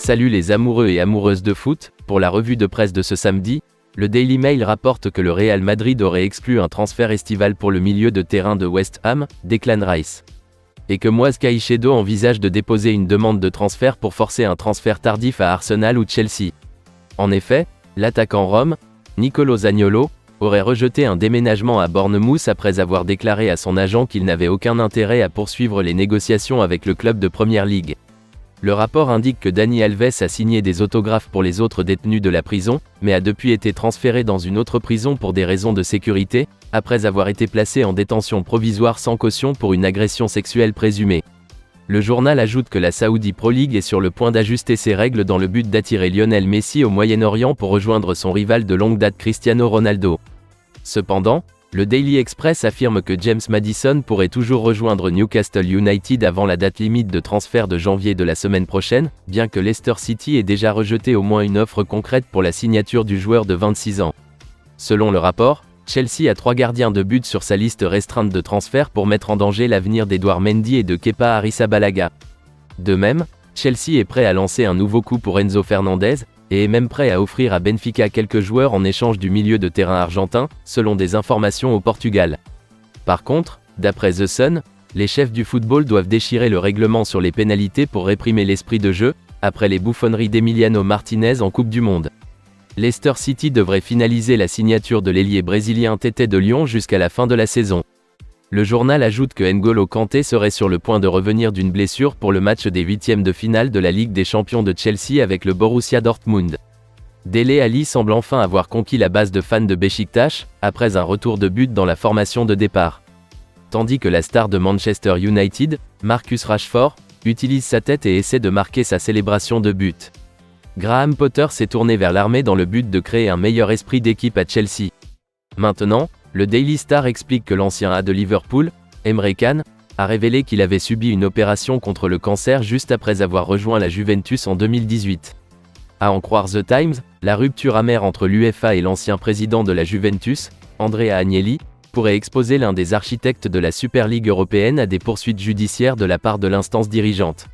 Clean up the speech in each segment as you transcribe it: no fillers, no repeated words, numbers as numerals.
Salut les amoureux et amoureuses de foot, pour la revue de presse de ce samedi, le Daily Mail rapporte que le Real Madrid aurait exclu un transfert estival pour le milieu de terrain de West Ham, Declan Rice. Et que Moise Caicedo envisage de déposer une demande de transfert pour forcer un transfert tardif à Arsenal ou Chelsea. En effet, l'attaquant rome, Nicolo Zaniolo, aurait rejeté un déménagement à Bournemouth après avoir déclaré à son agent qu'il n'avait aucun intérêt à poursuivre les négociations avec le club de Premier League. Le rapport indique que Dani Alves a signé des autographes pour les autres détenus de la prison, mais a depuis été transféré dans une autre prison pour des raisons de sécurité, après avoir été placé en détention provisoire sans caution pour une agression sexuelle présumée. Le journal ajoute que la Saudi Pro League est sur le point d'ajuster ses règles dans le but d'attirer Lionel Messi au Moyen-Orient pour rejoindre son rival de longue date Cristiano Ronaldo. Cependant, le Daily Express affirme que James Maddison pourrait toujours rejoindre Newcastle United avant la date limite de transfert de janvier de la semaine prochaine, bien que Leicester City ait déjà rejeté au moins une offre concrète pour la signature du joueur de 26 ans. Selon le rapport, Chelsea a 3 gardiens de but sur sa liste restreinte de transferts pour mettre en danger l'avenir d'Edouard Mendy et de Kepa Arrizabalaga. De même, Chelsea est prêt à lancer un nouveau coup pour Enzo Fernandez, et est même prêt à offrir à Benfica quelques joueurs en échange du milieu de terrain argentin, selon des informations au Portugal. Par contre, d'après The Sun, les chefs du football doivent déchirer le règlement sur les pénalités pour réprimer l'esprit de jeu, après les bouffonneries d'Emiliano Martinez en Coupe du Monde. Leicester City devrait finaliser la signature de l'ailier brésilien Tété de Lyon jusqu'à la fin de la saison. Le journal ajoute que N'Golo Kanté serait sur le point de revenir d'une blessure pour le match des huitièmes de finale de la Ligue des Champions de Chelsea avec le Borussia Dortmund. Dele Alli semble enfin avoir conquis la base de fans de Beşiktaş, après un retour de but dans la formation de départ. Tandis que la star de Manchester United, Marcus Rashford, utilise sa tête et essaie de marquer sa célébration de but. Graham Potter s'est tourné vers l'armée dans le but de créer un meilleur esprit d'équipe à Chelsea. Maintenant, le Daily Star explique que l'ancien A de Liverpool, Emre Can, a révélé qu'il avait subi une opération contre le cancer juste après avoir rejoint la Juventus en 2018. À en croire The Times, la rupture amère entre l'UEFA et l'ancien président de la Juventus, Andrea Agnelli, pourrait exposer l'un des architectes de la Super League européenne à des poursuites judiciaires de la part de l'instance dirigeante.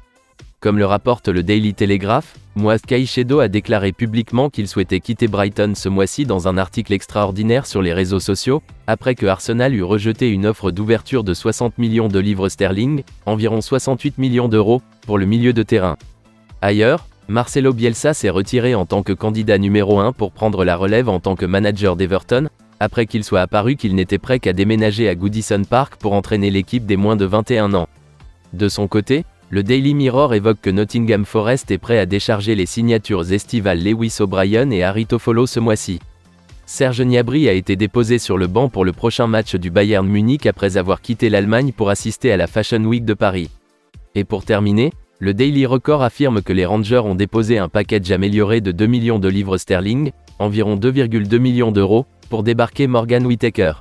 Comme le rapporte le Daily Telegraph, Moise Caicedo a déclaré publiquement qu'il souhaitait quitter Brighton ce mois-ci dans un article extraordinaire sur les réseaux sociaux, après que Arsenal eut rejeté une offre d'ouverture de 60 millions de livres sterling, environ 68 millions d'euros, pour le milieu de terrain. Ailleurs, Marcelo Bielsa s'est retiré en tant que candidat numéro 1 pour prendre la relève en tant que manager d'Everton, après qu'il soit apparu qu'il n'était prêt qu'à déménager à Goodison Park pour entraîner l'équipe des moins de 21 ans. De son côté, le Daily Mirror évoque que Nottingham Forest est prêt à décharger les signatures estivales Lewis O'Brien et Harry Toffolo ce mois-ci. Serge Gnabry a été déposé sur le banc pour le prochain match du Bayern Munich après avoir quitté l'Allemagne pour assister à la Fashion Week de Paris. Et pour terminer, le Daily Record affirme que les Rangers ont déposé un package amélioré de 2 millions de livres sterling, environ 2,2 millions d'euros, pour débarquer Morgan Whittaker.